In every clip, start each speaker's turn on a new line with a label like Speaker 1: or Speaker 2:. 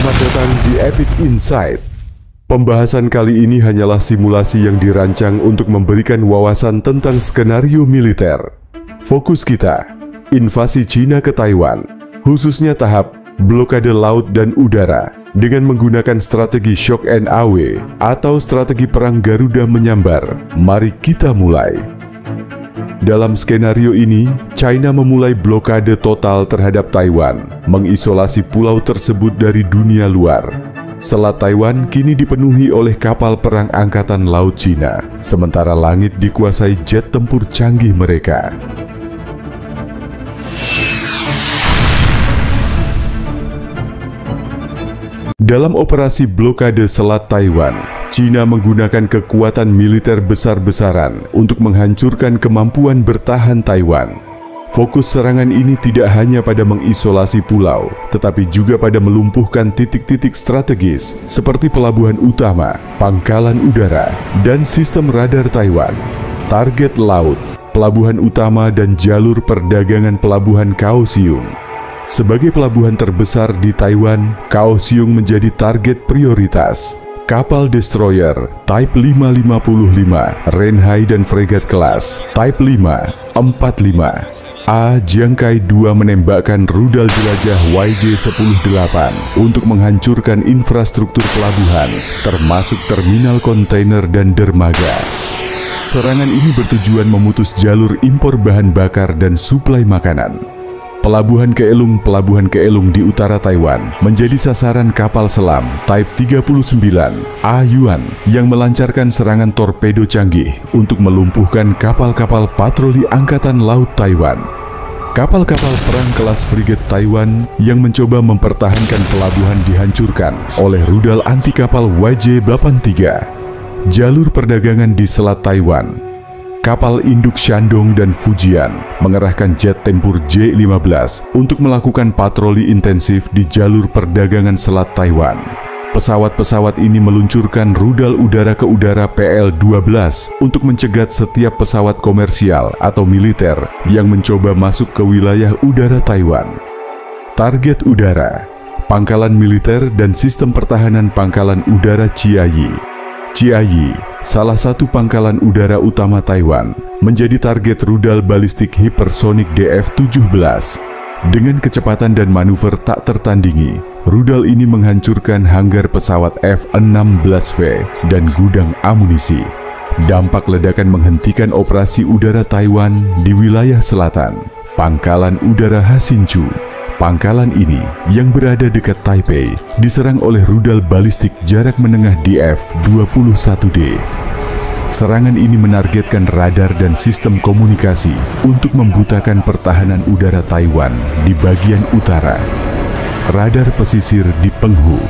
Speaker 1: Selamat datang di Epic Insight. Pembahasan kali ini hanyalah simulasi yang dirancang untuk memberikan wawasan tentang skenario militer. Fokus kita, invasi Cina ke Taiwan, khususnya tahap blokade laut dan udara, dengan menggunakan strategi shock and awe atau strategi perang Garuda menyambar. Mari kita mulai. Dalam skenario ini, China memulai blokade total terhadap Taiwan, mengisolasi pulau tersebut dari dunia luar. Selat Taiwan kini dipenuhi oleh kapal perang Angkatan Laut Cina, sementara langit dikuasai jet tempur canggih mereka. Dalam operasi blokade Selat Taiwan, Cina menggunakan kekuatan militer besar-besaran untuk menghancurkan kemampuan bertahan Taiwan. Fokus serangan ini tidak hanya pada mengisolasi pulau, tetapi juga pada melumpuhkan titik-titik strategis seperti pelabuhan utama, pangkalan udara, dan sistem radar Taiwan. Target laut, pelabuhan utama, dan jalur perdagangan pelabuhan Kaohsiung. Sebagai pelabuhan terbesar di Taiwan, Kaohsiung menjadi target prioritas. Kapal destroyer Type 555, Renhai dan fregat kelas Type 545 A Jiangkai 2 menembakkan rudal jelajah YJ-108 untuk menghancurkan infrastruktur pelabuhan, termasuk terminal kontainer dan dermaga. Serangan ini bertujuan memutus jalur impor bahan bakar dan suplai makanan. Pelabuhan Keelung di utara Taiwan menjadi sasaran kapal selam Type 39 A Yuan yang melancarkan serangan torpedo canggih untuk melumpuhkan kapal-kapal patroli Angkatan Laut Taiwan. Kapal-kapal perang kelas frigat Taiwan yang mencoba mempertahankan pelabuhan dihancurkan oleh rudal anti kapal YJ-83. Jalur perdagangan di Selat Taiwan. Kapal induk Shandong dan Fujian mengerahkan jet tempur J-15 untuk melakukan patroli intensif di jalur perdagangan Selat Taiwan. Pesawat-pesawat ini meluncurkan rudal udara ke udara PL-12 untuk mencegat setiap pesawat komersial atau militer yang mencoba masuk ke wilayah udara Taiwan. Target udara, pangkalan militer dan sistem pertahanan pangkalan udara Chiayi. Chiayi, salah satu pangkalan udara utama Taiwan, menjadi target rudal balistik hipersonik DF-17. Dengan kecepatan dan manuver tak tertandingi, rudal ini menghancurkan hanggar pesawat F-16V dan gudang amunisi. Dampak ledakan menghentikan operasi udara Taiwan di wilayah selatan. Pangkalan udara Hasinchu. Pangkalan ini, yang berada dekat Taipei, diserang oleh rudal balistik jarak menengah DF-21D. Serangan ini menargetkan radar dan sistem komunikasi untuk membutakan pertahanan udara Taiwan di bagian utara. Radar pesisir di Penghu.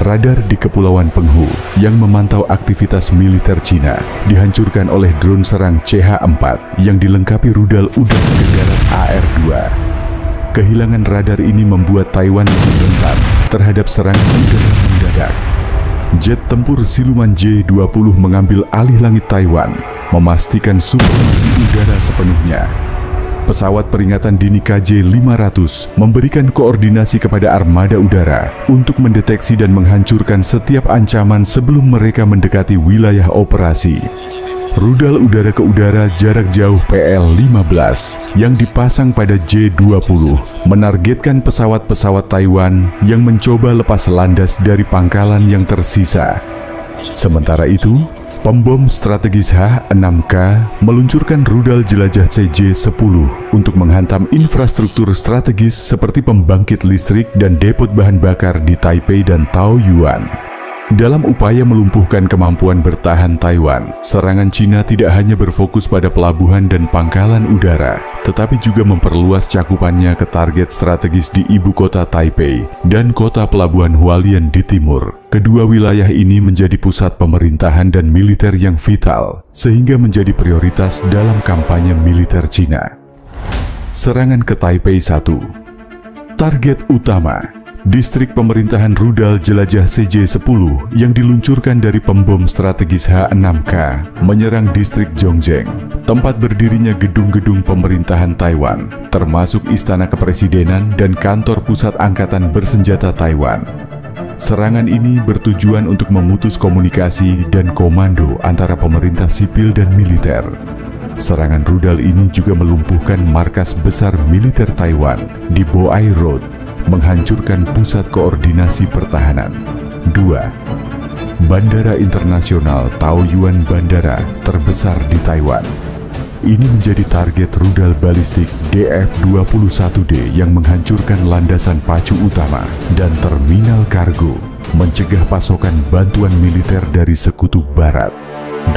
Speaker 1: Radar di Kepulauan Penghu yang memantau aktivitas militer Cina dihancurkan oleh drone serang CH-4 yang dilengkapi rudal udara ke darat AR-2. Kehilangan radar ini membuat Taiwan lebih rentan terhadap serangan udara mendadak. Jet tempur siluman J-20 mengambil alih langit Taiwan, memastikan supremasi udara sepenuhnya. Pesawat peringatan dini KJ-500 memberikan koordinasi kepada armada udara untuk mendeteksi dan menghancurkan setiap ancaman sebelum mereka mendekati wilayah operasi. Rudal udara ke udara jarak jauh PL-15 yang dipasang pada J-20 menargetkan pesawat-pesawat Taiwan yang mencoba lepas landas dari pangkalan yang tersisa. Sementara itu, pembom strategis H-6K meluncurkan rudal jelajah CJ-10 untuk menghantam infrastruktur strategis seperti pembangkit listrik dan depot bahan bakar di Taipei dan Taoyuan. Dalam upaya melumpuhkan kemampuan bertahan Taiwan, serangan Cina tidak hanya berfokus pada pelabuhan dan pangkalan udara, tetapi juga memperluas cakupannya ke target strategis di ibu kota Taipei dan kota pelabuhan Hualien di timur. Kedua wilayah ini menjadi pusat pemerintahan dan militer yang vital, sehingga menjadi prioritas dalam kampanye militer Cina. Serangan ke Taipei 1. Target utama, distrik pemerintahan rudal jelajah CJ-10 yang diluncurkan dari pembom strategis H-6K menyerang distrik Zhongzheng, tempat berdirinya gedung-gedung pemerintahan Taiwan, termasuk Istana Kepresidenan dan Kantor Pusat Angkatan Bersenjata Taiwan. Serangan ini bertujuan untuk memutus komunikasi dan komando antara pemerintah sipil dan militer. Serangan rudal ini juga melumpuhkan markas besar militer Taiwan di Boai Road, menghancurkan pusat koordinasi pertahanan. 2. Bandara Internasional Taoyuan Bandara terbesar di Taiwan. Ini menjadi target rudal balistik DF-21D yang menghancurkan landasan pacu utama dan terminal kargo, mencegah pasokan bantuan militer dari sekutu barat.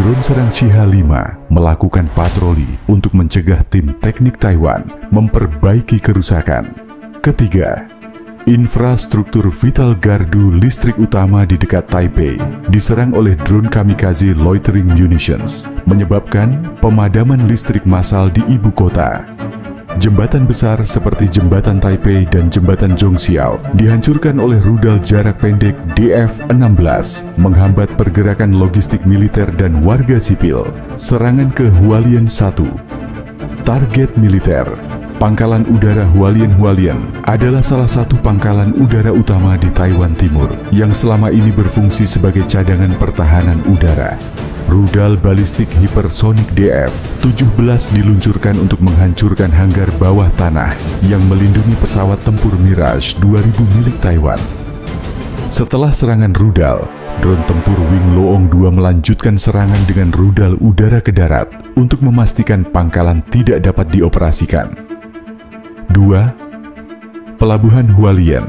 Speaker 1: Drone serang Shiha-5 melakukan patroli untuk mencegah tim teknik Taiwan memperbaiki kerusakan. Ketiga, infrastruktur vital gardu listrik utama di dekat Taipei diserang oleh drone kamikaze loitering munitions, menyebabkan pemadaman listrik massal di ibu kota. Jembatan besar seperti Jembatan Taipei dan Jembatan Zhongxiao dihancurkan oleh rudal jarak pendek DF-16, menghambat pergerakan logistik militer dan warga sipil. Serangan ke Hualien 1. Target militer. Pangkalan udara Hualien adalah salah satu pangkalan udara utama di Taiwan Timur yang selama ini berfungsi sebagai cadangan pertahanan udara. Rudal balistik hipersonik DF-17 diluncurkan untuk menghancurkan hanggar bawah tanah yang melindungi pesawat tempur Mirage 2000 milik Taiwan. Setelah serangan rudal, drone tempur Wing Loong 2 melanjutkan serangan dengan rudal udara ke darat untuk memastikan pangkalan tidak dapat dioperasikan. 2. Pelabuhan Hualien.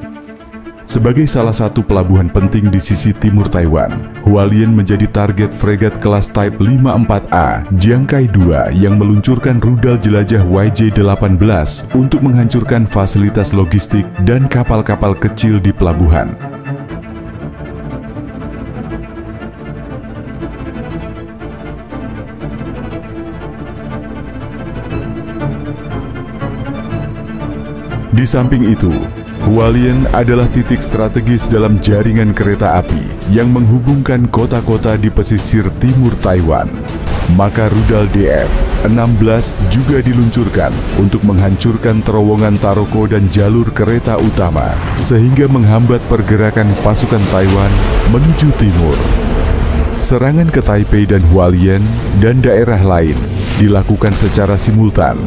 Speaker 1: Sebagai salah satu pelabuhan penting di sisi timur Taiwan, Hualien menjadi target fregat kelas Type 54A Jiangkai 2 yang meluncurkan rudal jelajah YJ-18 untuk menghancurkan fasilitas logistik dan kapal-kapal kecil di pelabuhan. Di samping itu, Hualien adalah titik strategis dalam jaringan kereta api yang menghubungkan kota-kota di pesisir timur Taiwan. Maka rudal DF-16 juga diluncurkan untuk menghancurkan terowongan Taroko dan jalur kereta utama, sehingga menghambat pergerakan pasukan Taiwan menuju timur. Serangan ke Taipei dan Hualien dan daerah lain dilakukan secara simultan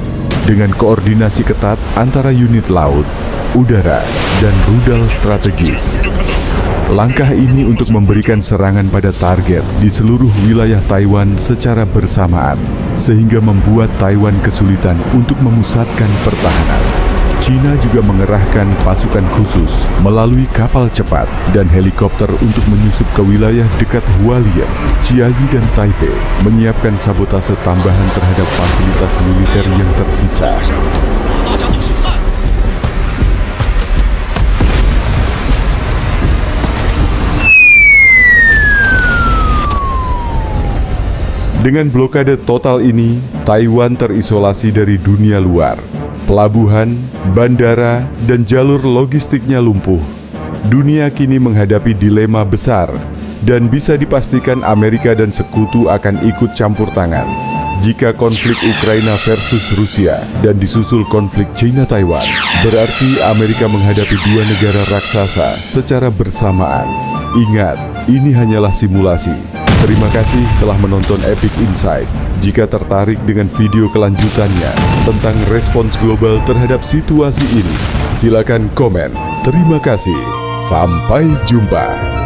Speaker 1: dengan koordinasi ketat antara unit laut, udara, dan rudal strategis. Langkah ini untuk memberikan serangan pada target di seluruh wilayah Taiwan secara bersamaan, sehingga membuat Taiwan kesulitan untuk memusatkan pertahanan. China juga mengerahkan pasukan khusus melalui kapal cepat dan helikopter untuk menyusup ke wilayah dekat Hualien, Chiayi, dan Taipei, menyiapkan sabotase tambahan terhadap fasilitas militer yang tersisa. Dengan blokade total ini, Taiwan terisolasi dari dunia luar. Pelabuhan, bandara, dan jalur logistiknya lumpuh. Dunia kini menghadapi dilema besar, dan bisa dipastikan Amerika dan sekutu akan ikut campur tangan jika konflik Ukraina versus Rusia dan disusul konflik China-Taiwan. Berarti Amerika menghadapi dua negara raksasa secara bersamaan. Ingat, ini hanyalah simulasi. Terima kasih telah menonton Epic Insight. Jika tertarik dengan video kelanjutannya tentang respons global terhadap situasi ini, silakan komen. Terima kasih. Sampai jumpa.